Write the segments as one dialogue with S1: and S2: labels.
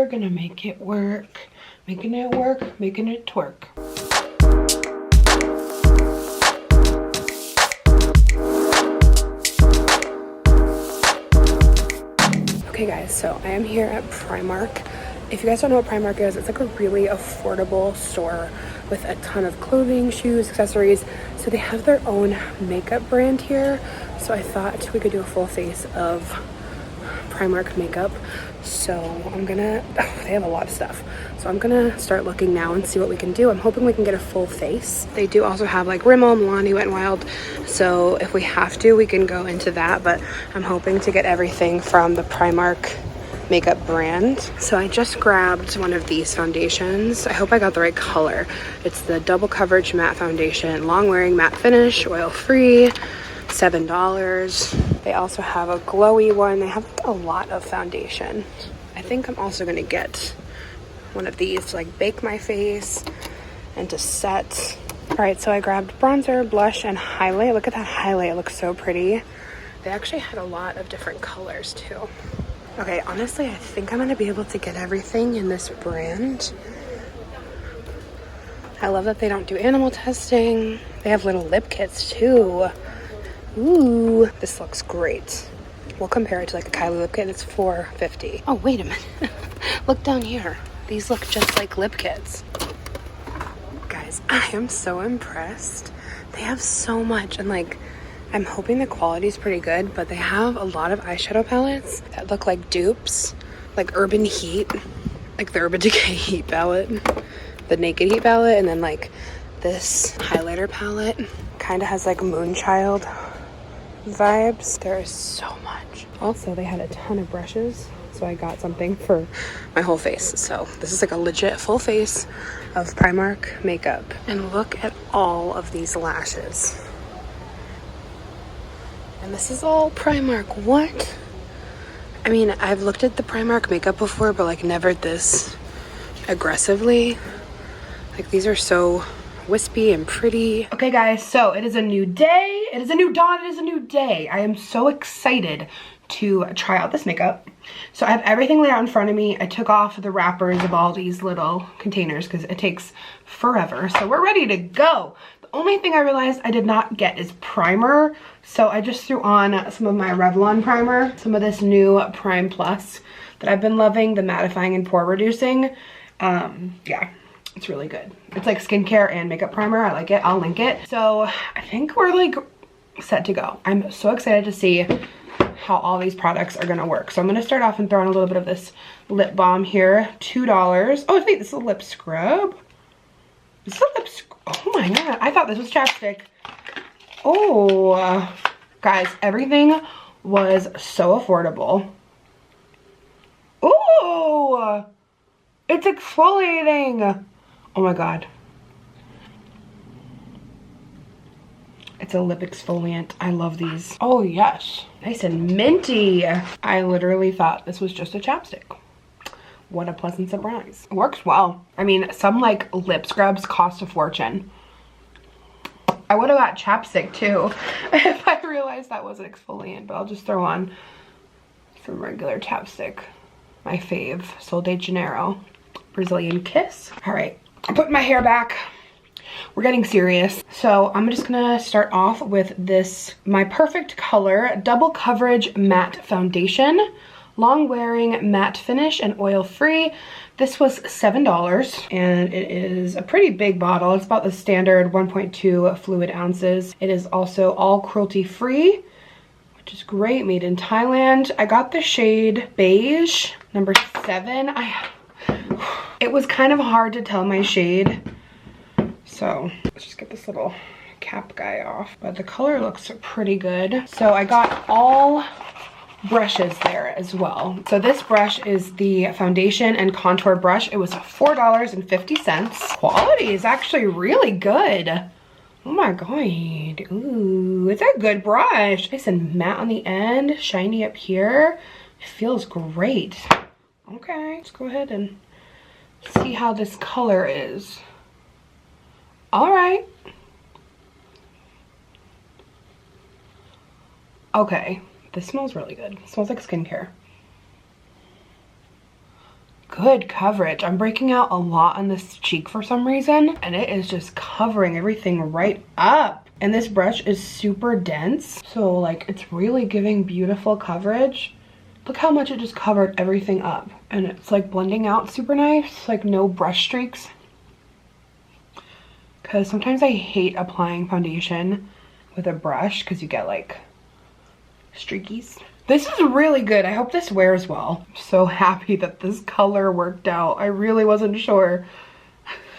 S1: We're gonna make it work. Making it work, making it twerk. Okay guys, so I am here at Primark. If you guys don't know what Primark is, it's like a really affordable store with a ton of clothing, shoes, accessories. So they have their own makeup brand here. So I thought we could do a full face of Primark makeup. So I'm gonna, they have a lot of stuff. So I'm gonna start looking now and see what we can do. I'm hoping we can get a full face. They do also have like Rimmel, Milani, Wet n Wild. So if we have to, we can go into that. But I'm hoping to get everything from the Primark makeup brand. So I just grabbed one of these foundations. I hope I got the right color. It's the Double Coverage Matte Foundation, long wearing matte finish, oil free, $7. They also have a glowy one. They have a lot of foundation. I think I'm also gonna get one of these to like bake my face and to set. All right, so I grabbed bronzer, blush, and highlight. Look at that highlight, it looks so pretty. They actually had a lot of different colors too. Okay, honestly, I think I'm gonna be able to get everything in this brand. I love that they don't do animal testing. They have little lip kits too. Ooh, this looks great. We'll compare it to like a Kylie lip kit. It's $4.50. Oh, wait a minute. Look down here. These look just like lip kits. Guys, I am so impressed. They have so much, and like, I'm hoping the quality is pretty good, but they have a lot of eyeshadow palettes that look like dupes, like Urban Heat, like the Urban Decay Heat palette, the Naked Heat palette, and then like this highlighter palette kind of has like Moonchild vibes. There is so much. Also, they had a ton of brushes, so I got something for my whole face. So this is like a legit full face of Primark makeup. And look at all of these lashes. And this is all Primark. What? I mean, I've looked at the Primark makeup before, but like never this aggressively. Like, these are so wispy and pretty. Okay guys, so it is a new day. It is a new dawn. It is a new day. I am so excited to try out this makeup. So I have everything laid out in front of me. I took off the wrappers of all these little containers because it takes forever. So we're ready to go. The only thing I realized I did not get is primer. So I just threw on some of my Revlon primer, some of this new Prime Plus that I've been loving, the mattifying and pore reducing. Yeah, it's really good. It's like skincare and makeup primer. I like it. I'll link it. So I think we're like set to go. I'm so excited to see how all these products are gonna work. So I'm gonna start off and throw in a little bit of this lip balm here. $2. Oh wait, this is a lip scrub. This is a lip scrub. Oh my god, I thought this was chapstick. Oh, guys, everything was so affordable. Oh, it's exfoliating. Oh my god. It's a lip exfoliant. I love these. Oh yes, nice and minty. I literally thought this was just a chapstick. What a pleasant surprise. It works well. I mean, some like lip scrubs cost a fortune. I would have got chapstick too if I realized that was an exfoliant, but I'll just throw on some regular chapstick. My fave, Sol de Janeiro Brazilian Kiss. All right, I'm putting my hair back. We're getting serious. So I'm just gonna start off with this, my Perfect Color Double Coverage Matte Foundation. Long wearing matte finish and oil free. This was $7 and it is a pretty big bottle. It's about the standard 1.2 fluid ounces. It is also all cruelty free, which is great, made in Thailand. I got the shade Beige, number 7. It was kind of hard to tell my shade. So let's just get this little cap guy off. But the color looks pretty good. So I got all brushes there as well. So this brush is the foundation and contour brush. It was $4.50. Quality is actually really good. Oh my god. Ooh, it's a good brush. Nice and matte on the end, shiny up here. It feels great. Okay, let's go ahead and see how this color is. All right. Okay, this smells really good. It smells like skincare. good coverage. I'm breaking out a lot on this cheek for some reason, and it is just covering everything right up. And this brush is super dense, so like it's really giving beautiful coverage. Look how much it just covered everything up. And it's like blending out super nice, like no brush streaks. Because sometimes I hate applying foundation with a brush because you get like streakies. This is really good. I hope this wears well. I'm so happy that this color worked out. I really wasn't sure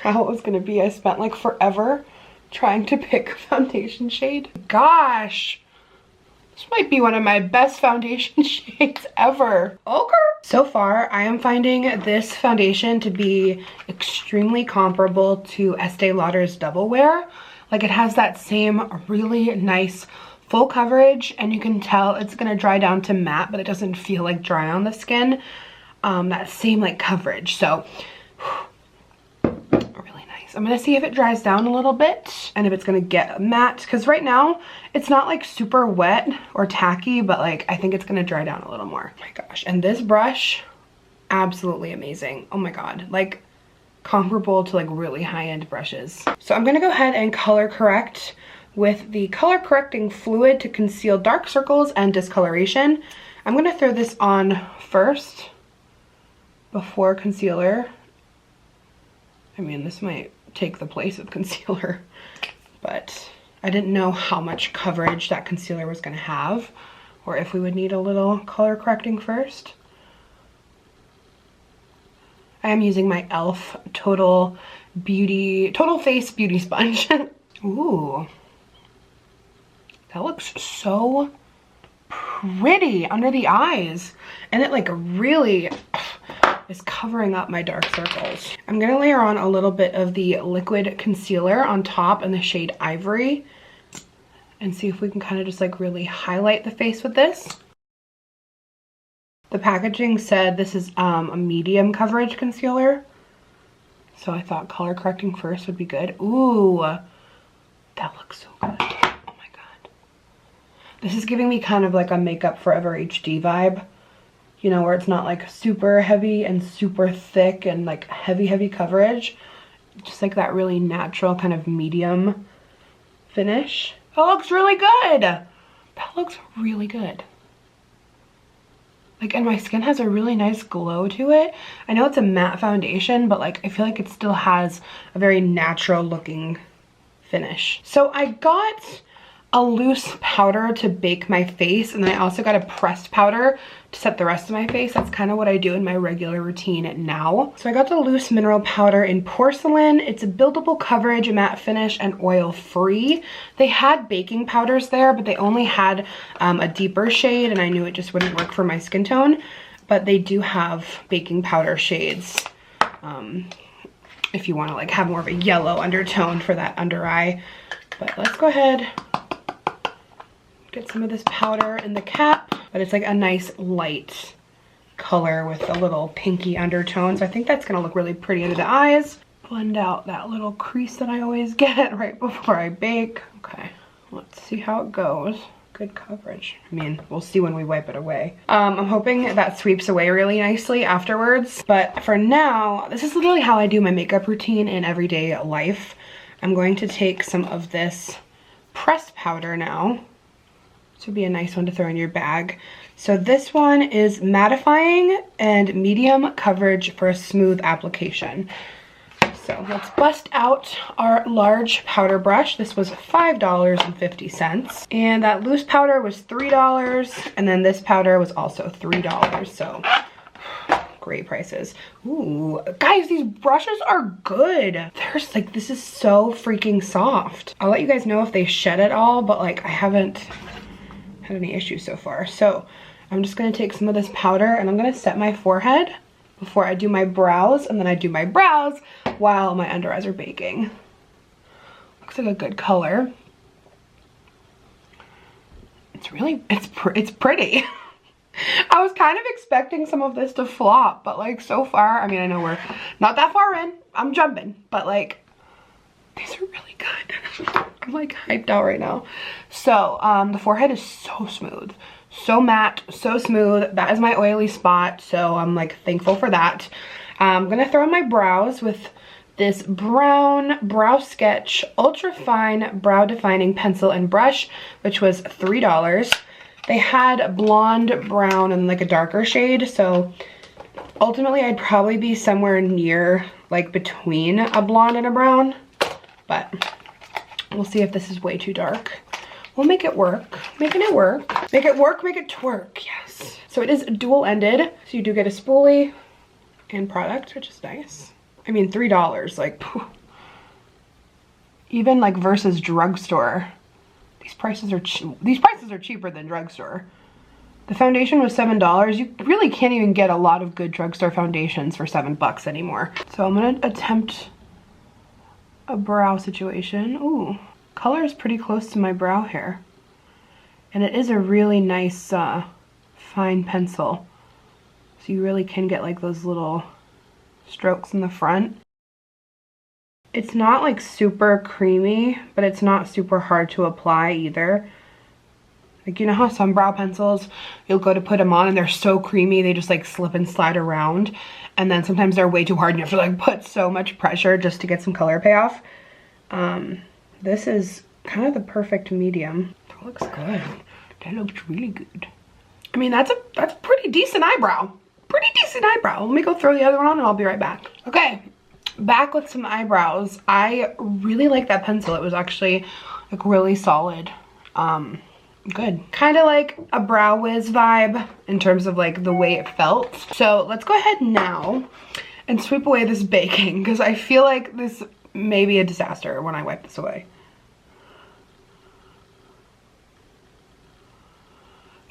S1: how it was gonna be. I spent like forever trying to pick a foundation shade. Gosh, this might be one of my best foundation shades ever. Okay. So far, I am finding this foundation to be extremely comparable to Estee Lauder's Double Wear. Like it has that same really nice full coverage, and you can tell it's gonna dry down to matte, but it doesn't feel like dry on the skin. That same like coverage, so really nice. I'm gonna see if it dries down a little bit and if it's gonna get matte, because right now it's not like super wet or tacky, but like I think it's gonna dry down a little more. Oh my gosh, and this brush, absolutely amazing. Oh my god, like comparable to like really high-end brushes. So I'm gonna go ahead and color correct with the color correcting fluid to conceal dark circles and discoloration. I'm gonna throw this on first before concealer. I mean, this might take the place of concealer, but I didn't know how much coverage that concealer was gonna have, or if we would need a little color correcting first. I am using my e.l.f. Total Face Beauty Sponge. Ooh. That looks so pretty under the eyes. And it like really is covering up my dark circles. I'm gonna layer on a little bit of the liquid concealer on top in the shade Ivory and see if we can kind of just like really highlight the face with this. The packaging said this is a medium coverage concealer, so I thought color correcting first would be good. Ooh, that looks so good. Oh my god. This is giving me kind of like a Makeup Forever HD vibe, you know, where it's not like super heavy and super thick and like heavy coverage. Just like that really natural kind of medium finish. That looks really good. That looks really good. Like, and my skin has a really nice glow to it. I know it's a matte foundation, but like I feel like it still has a very natural looking finish. So I got a loose powder to bake my face, and then I also got a pressed powder to set the rest of my face. That's kind of what I do in my regular routine now. So I got the loose mineral powder in Porcelain. It's a buildable coverage, matte finish, and oil free. They had baking powders there, but they only had a deeper shade, and I knew it just wouldn't work for my skin tone. But they do have baking powder shades if you want to like have more of a yellow undertone for that under eye. But let's go ahead, get some of this powder in the cap, but it's like a nice light color with a little pinky undertone. So I think that's gonna look really pretty under the eyes. Blend out that little crease that I always get right before I bake. Okay, let's see how it goes. Good coverage. I mean, we'll see when we wipe it away. I'm hoping that sweeps away really nicely afterwards. But for now, this is literally how I do my makeup routine in everyday life. I'm going to take some of this pressed powder now. This would be a nice one to throw in your bag. So this one is mattifying and medium coverage for a smooth application. So let's bust out our large powder brush. This was $5.50. And that loose powder was $3. And then this powder was also $3. So great prices. Ooh, guys, these brushes are good. They're like, this is so freaking soft. I'll let you guys know if they shed at all, but like I haven't had any issues so far. So I'm just gonna take some of this powder and I'm gonna set my forehead before I do my brows, and then I do my brows while my under eyes are baking. Looks like a good color. It's really, it's pretty. I was kind of expecting some of this to flop, but like so far, I mean, I know we're not that far in, I'm jumping, but like, these are really good. I'm like hyped out right now. So the forehead is so smooth, so matte, so smooth. That is my oily spot, so I'm like thankful for that. I'm gonna throw in my brows with this brown Brow Sketch Ultra Fine Brow Defining Pencil and Brush, which was $3. They had blonde, brown, and like a darker shade, so ultimately I'd probably be somewhere near, like between a blonde and a brown, but we'll see if this is way too dark. We'll make it work. Making it work. Make it work, make it twerk, yes. So it is dual-ended, so you do get a spoolie and product, which is nice. I mean, $3, like, phew. Even like versus drugstore, these prices are cheaper than drugstore. The foundation was $7. You really can't even get a lot of good drugstore foundations for $7 anymore. So I'm gonna attempt a brow situation. Ooh, color is pretty close to my brow hair. And it is a really nice fine pencil. So you really can get like those little strokes in the front. It's not like super creamy, but it's not super hard to apply either. Like, you know how some brow pencils, you'll go to put them on and they're so creamy, they just like slip and slide around. And then sometimes they're way too hard and you have to like put so much pressure just to get some color payoff. This is kind of the perfect medium. That looks good. That looks really good. I mean, that's a pretty decent eyebrow. Pretty decent eyebrow. Let me go throw the other one on and I'll be right back. Okay, back with some eyebrows. I really like that pencil. It was actually like really solid. Good. Kind of like a Brow Wiz vibe in terms of like the way it felt. So let's go ahead now and sweep away this baking because I feel like this may be a disaster when I wipe this away.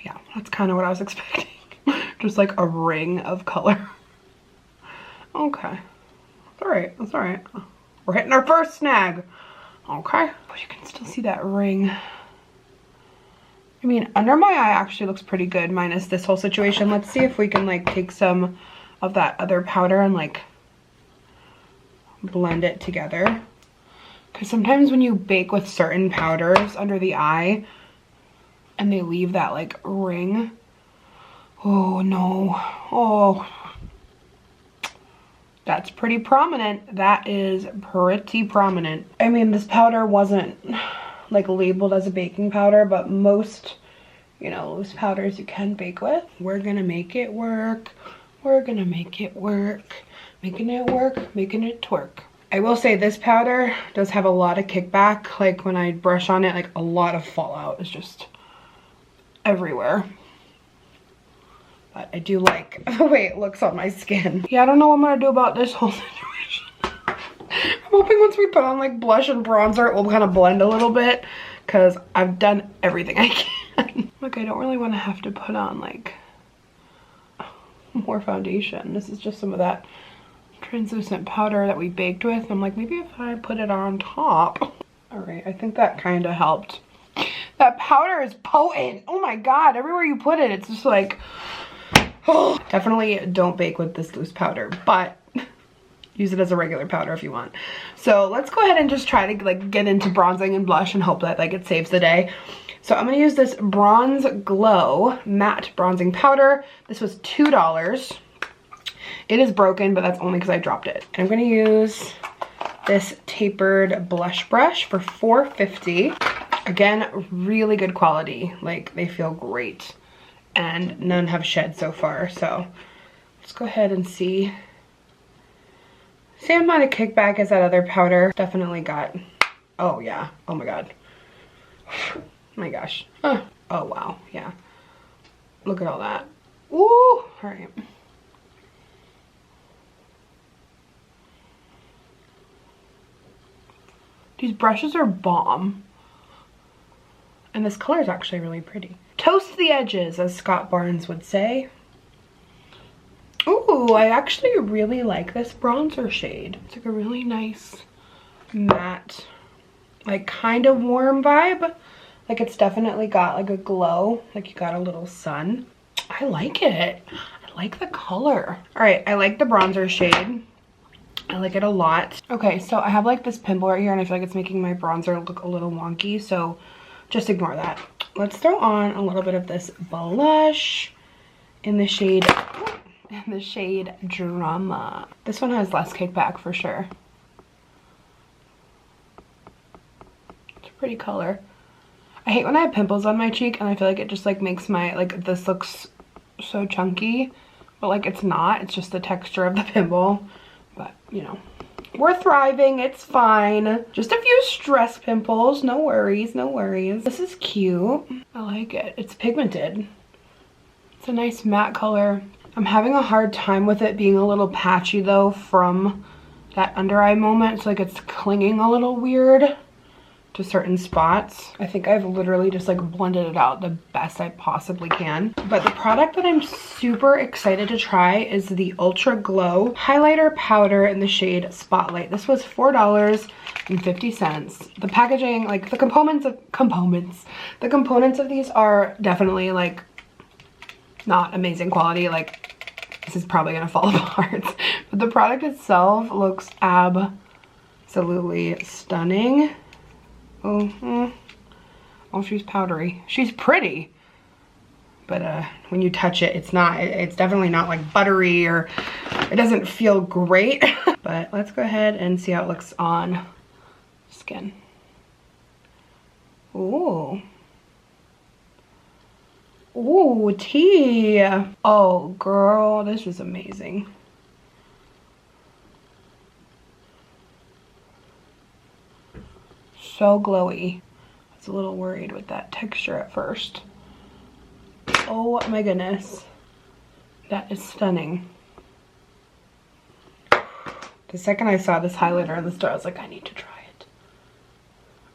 S1: Yeah, that's kind of what I was expecting. Just like a ring of color. Okay. That's alright. That's alright. We're hitting our first snag. Okay. But you can still see that ring. I mean, under my eye actually looks pretty good minus this whole situation. Let's see if we can like take some of that other powder and like blend it together. Because sometimes when you bake with certain powders under the eye and they leave that like ring. Oh no. Oh. That's pretty prominent. That is pretty prominent. I mean, this powder wasn't like labeled as a baking powder, but most, you know, loose powders you can bake with. We're gonna make it work. We're gonna make it work. Making it work, making it twerk. I will say this powder does have a lot of kickback. Like when I brush on it, like a lot of fallout is just everywhere. But I do like the way it looks on my skin. Yeah, I don't know what I'm gonna do about this whole situation. I'm hoping once we put on like blush and bronzer, it will kind of blend a little bit because I've done everything I can. Look, I don't really want to have to put on like more foundation. This is just some of that translucent powder that we baked with. I'm like, maybe if I put it on top. All right, I think that kind of helped. That powder is potent. Oh my God, everywhere you put it, it's just like, oh. Definitely don't bake with this loose powder, but use it as a regular powder if you want. So let's go ahead and just try to like get into bronzing and blush and hope that like it saves the day. So I'm gonna use this Bronze Glow matte bronzing powder. This was $2. It is broken, but that's only because I dropped it. And I'm gonna use this tapered blush brush for $4.50. Again, really good quality. Like, they feel great. And none have shed so far, so let's go ahead and see. Same amount of kickback as that other powder. Definitely got, oh yeah, oh my God. Oh my gosh. Oh wow, yeah. Look at all that. Woo! All right. These brushes are bomb. And this color is actually really pretty. Toast the edges, as Scott Barnes would say. Ooh, I actually really like this bronzer shade. It's like a really nice matte, like kind of warm vibe. Like it's definitely got like a glow, like you got a little sun. I like it. I like the color. All right, I like the bronzer shade. I like it a lot. Okay, so I have like this pimple right here and I feel like it's making my bronzer look a little wonky, so just ignore that. Let's throw on a little bit of this blush in the shade, in the shade Drama. This one has less kickback for sure. It's a pretty color. I hate when I have pimples on my cheek and I feel like it just like makes my, like this looks so chunky, but like it's not, it's just the texture of the pimple. But you know, we're thriving, it's fine. Just a few stress pimples, no worries, no worries. This is cute, I like it. It's pigmented. It's a nice matte color. I'm having a hard time with it being a little patchy though from that under eye moment. It's like it's clinging a little weird to certain spots. I think I've literally just like blended it out the best I possibly can. But the product that I'm super excited to try is the Ultra Glow Highlighter Powder in the shade Spotlight. This was $4.50. The packaging, like the components of these are definitely like not amazing quality. Like this is probably gonna fall apart. But the product itself looks absolutely stunning. Oh, she's powdery. She's pretty, but when you touch it, it's definitely not like buttery, or it doesn't feel great. But let's go ahead and see how it looks on skin. Ooh. Ooh, tea. Oh, girl, this is amazing. So glowy. I was a little worried with that texture at first. Oh my goodness. That is stunning. The second I saw this highlighter in the store, I was like, I need to try it.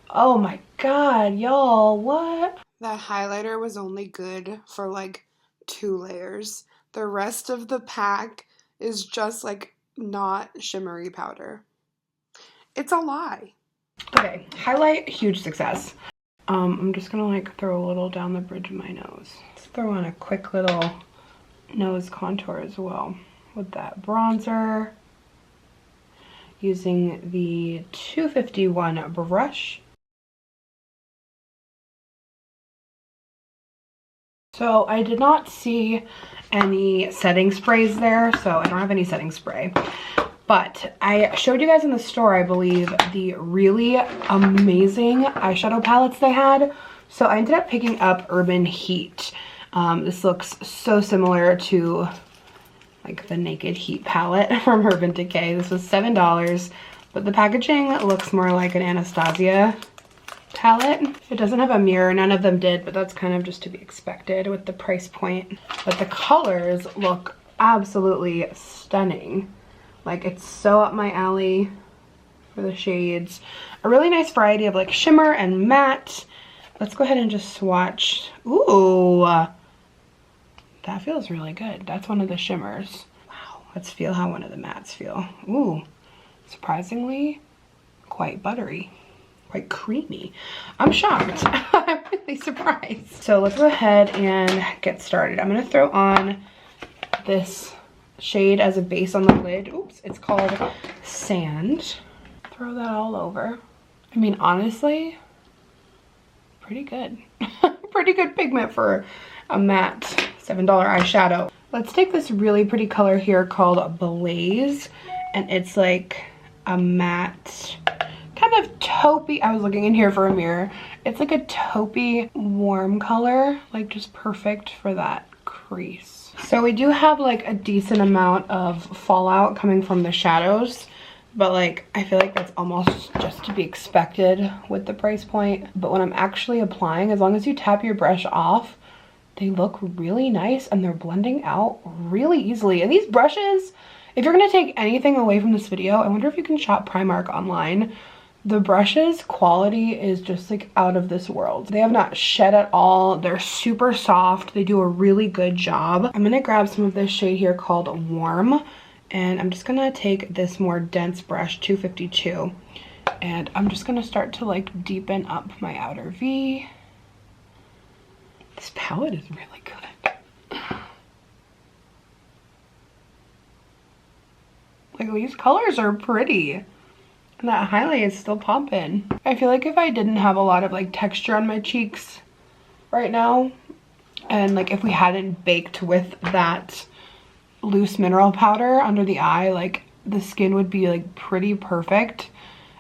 S1: Oh my god, y'all, what? That highlighter was only good for like 2 layers. The rest of the pack is just like not shimmery powder. It's a lie. Okay, highlight, huge success. I'm just gonna like throw a little down the bridge of my nose. Let's throw on a quick little nose contour as well with that bronzer. Using the 251 brush. So I did not see any setting sprays there, so I don't have any setting spray. But I showed you guys in the store, I believe, the really amazing eyeshadow palettes they had. So I ended up picking up Urban Heat. This looks so similar to like the Naked Heat palette from Urban Decay. This was $7, but the packaging looks more like an Anastasia palette. It doesn't have a mirror, none of them did, but that's kind of just to be expected with the price point. But the colors look absolutely stunning. Like, it's so up my alley for the shades. A really nice variety of like shimmer and matte. Let's go ahead and just swatch. Ooh, that feels really good. That's one of the shimmers. Wow, let's feel how one of the mattes feel. Ooh, surprisingly quite buttery, quite creamy. I'm shocked. I'm really surprised. So let's go ahead and get started. I'm gonna throw on this shade as a base on the lid. Oops, it's called Sand. Throw that all over. I mean, honestly, pretty good. Pretty good pigment for a matte $7 eyeshadow. Let's take this really pretty color here called Blaze, and it's like a matte, kind of taupey. I was looking in here for a mirror. It's like a taupey warm color, like just perfect for that crease. So we do have like a decent amount of fallout coming from the shadows, but like I feel like that's almost just to be expected with the price point. But when I'm actually applying, as long as you tap your brush off, they look really nice and they're blending out really easily. And these brushes, if you're gonna take anything away from this video, I wonder if you can shop Primark online. The brushes quality is just like out of this world. They have not shed at all. They're super soft. They do a really good job. I'm gonna grab some of this shade here called Warm, and I'm just gonna take this more dense brush, 252, and I'm just gonna start to like deepen up my outer V. This palette is really good. Like, these colors are pretty. And that highlight is still popping. I feel like if I didn't have a lot of like texture on my cheeks right now, and like if we hadn't baked with that loose mineral powder under the eye, like the skin would be like pretty perfect.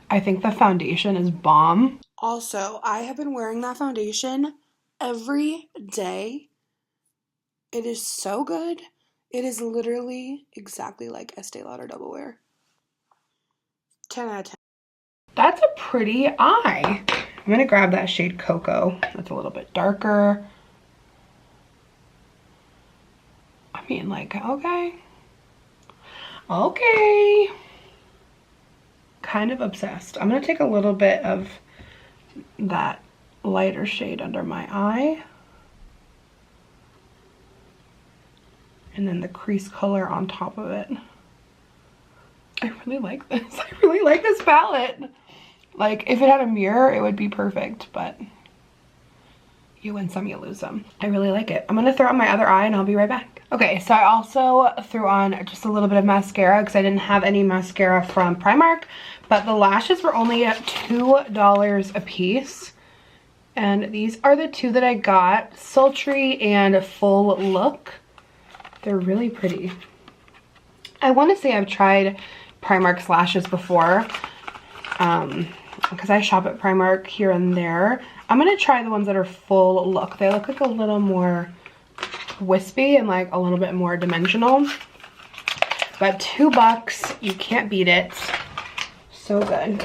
S1: I think the foundation is bomb. Also, I have been wearing that foundation every day. It is so good. It is literally exactly like Estee Lauder Double Wear. 10 out of 10. That's a pretty eye. I'm gonna grab that shade Cocoa. That's a little bit darker. I mean, like, okay. Okay. Kind of obsessed. I'm gonna take a little bit of that lighter shade under my eye. And then the crease color on top of it. I really like this. I really like this palette. Like, if it had a mirror, it would be perfect, but you win some, you lose some. I really like it. I'm gonna throw on my other eye and I'll be right back. Okay, so I also threw on just a little bit of mascara because I didn't have any mascara from Primark, but the lashes were only at $2 a piece. And these are the two that I got, Sultry and Full Look. They're really pretty. I want to say I've tried Primark's lashes before, because I shop at Primark here and there. I'm going to try the ones that are Full Look. They look like a little more wispy and like a little bit more dimensional. But $2, you can't beat it. So good.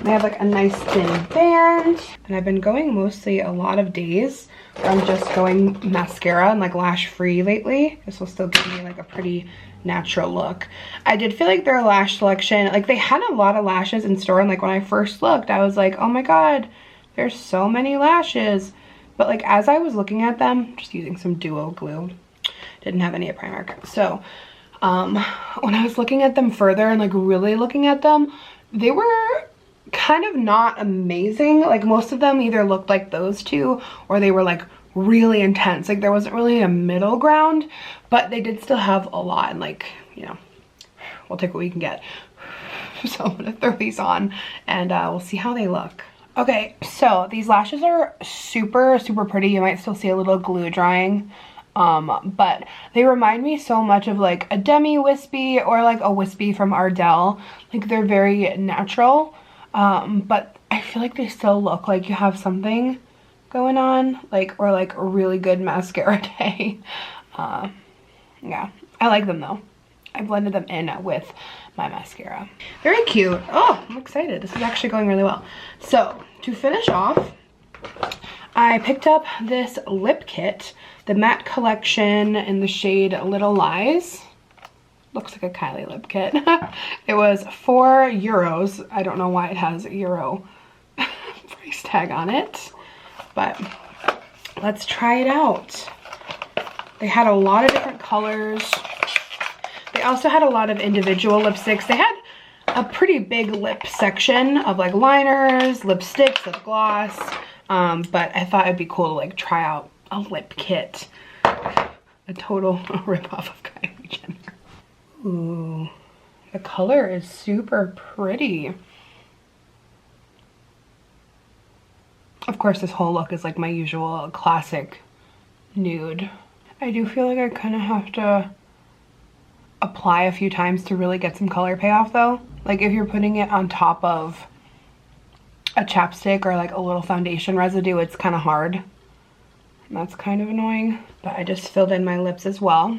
S1: They have like a nice thin band. And I've been going mostly a lot of days where I'm just going mascara and like lash free lately. This will still give me like a pretty natural look. I did feel like their lash selection, like they had a lot of lashes in store, and like when I first looked I was like, oh my god, there's so many lashes. But like as I was looking at them, just using some duo glue, didn't have any at Primark. So when I was looking at them further and like really looking at them, they were kind of not amazing. Like most of them either looked like those two or they were like really intense. Like there wasn't really a middle ground, but they did still have a lot, and like, you know, we'll take what we can get. So I'm gonna throw these on and we'll see how they look. Okay, so these lashes are super pretty. You might still see a little glue drying, but they remind me so much of like a Demi Wispy or like a Wispy from Ardell. Like they're very natural, but I feel like they still look like you have something going on, like, or like a really good mascara day. Yeah, I like them though. I blended them in with my mascara. Very cute. Oh, I'm excited. This is actually going really well. So to finish off, I picked up this lip kit, the matte collection in the shade Little Lies. Looks like a Kylie lip kit. It was €4. I don't know why it has a euro price tag on it, but let's try it out. They had a lot of different colors. They also had a lot of individual lipsticks. They had a pretty big lip section of like liners, lipsticks, lip gloss, but I thought it'd be cool to like try out a lip kit. A total ripoff of Kylie Jenner. Ooh, the color is super pretty. Of course, this whole look is like my usual classic nude. I do feel like I kind of have to apply a few times to really get some color payoff though. Like if you're putting it on top of a chapstick or like a little foundation residue, it's kind of hard. And that's kind of annoying. But I just filled in my lips as well.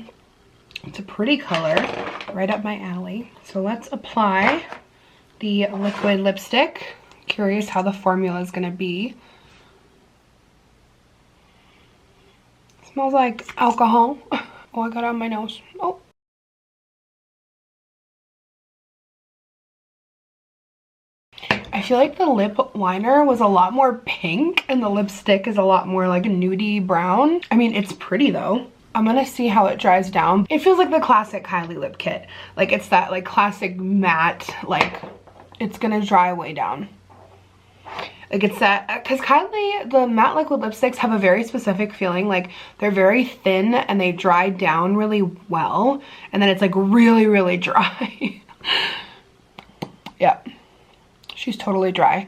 S1: It's a pretty color, right up my alley. So let's apply the liquid lipstick. Curious how the formula is gonna be. Smells like alcohol. Oh, I got it on my nose. Oh. I feel like the lip liner was a lot more pink and the lipstick is a lot more like nudie brown. I mean, it's pretty though. I'm gonna see how it dries down. It feels like the classic Kylie lip kit. Like it's that like classic matte, like it's gonna dry way down. Like it's that, because Kylie, the matte liquid lipsticks have a very specific feeling. Like they're very thin and they dry down really well. And then it's like really dry. Yeah, she's totally dry.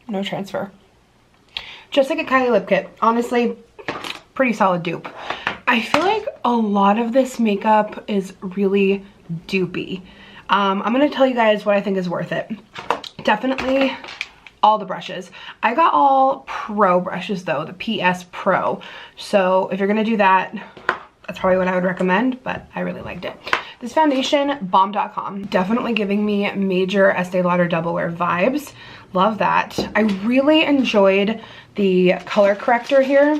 S1: No transfer. Just like a Kylie lip kit. Honestly, pretty solid dupe. I feel like a lot of this makeup is really dupey. I'm gonna tell you guys what I think is worth it. Definitely all the brushes. I got all pro brushes though, the PS Pro. So if you're gonna do that, that's probably what I would recommend, but I really liked it. This foundation, bomb.com, definitely giving me major Estee Lauder Double Wear vibes. Love that. I really enjoyed the color corrector here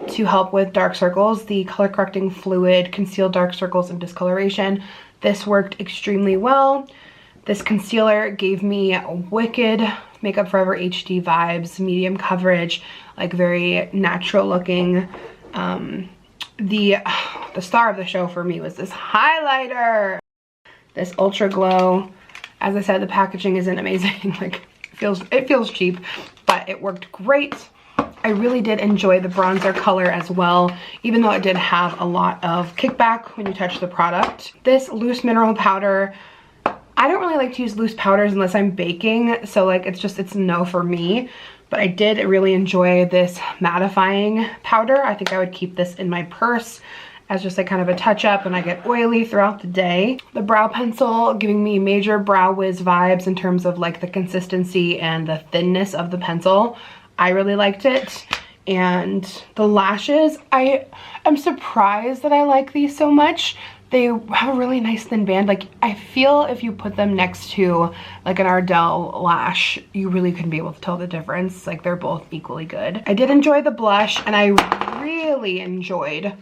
S1: to help with dark circles. The color correcting fluid concealed dark circles and discoloration. This worked extremely well. This concealer gave me wicked Makeup Forever HD vibes, medium coverage, like very natural looking. The star of the show for me was this highlighter, this Ultra Glow. As I said, the packaging isn't amazing. Like it feels cheap, but it worked great. I really did enjoy the bronzer color as well, even though it did have a lot of kickback when you touch the product. This loose mineral powder, I don't really like to use loose powders unless I'm baking, so like it's no for me. But I did really enjoy this mattifying powder. I think I would keep this in my purse as just like kind of a touch up when I get oily throughout the day. The brow pencil giving me major Brow Wiz vibes in terms of like the consistency and the thinness of the pencil. I really liked it. And the lashes, I am surprised that I like these so much. They have a really nice thin band. Like I feel if you put them next to like an Ardell lash, you really couldn't be able to tell the difference. Like they're both equally good. I did enjoy the blush, and I really enjoyed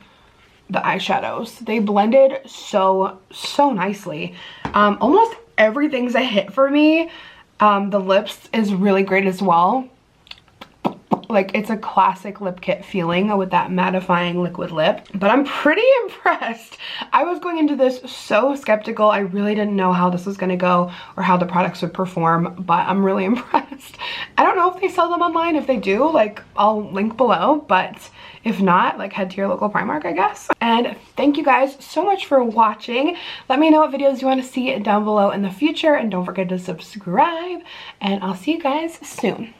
S1: the eyeshadows. They blended so nicely. Almost everything's a hit for me. The lips is really great as well. Like it's a classic lip kit feeling with that mattifying liquid lip, but I'm pretty impressed. I was going into this so skeptical. I really didn't know how this was gonna go or how the products would perform, but I'm really impressed. I don't know if they sell them online. If they do, like I'll link below, but if not, like head to your local Primark, I guess. And thank you guys so much for watching. Let me know what videos you want to see down below in the future, and don't forget to subscribe, and I'll see you guys soon.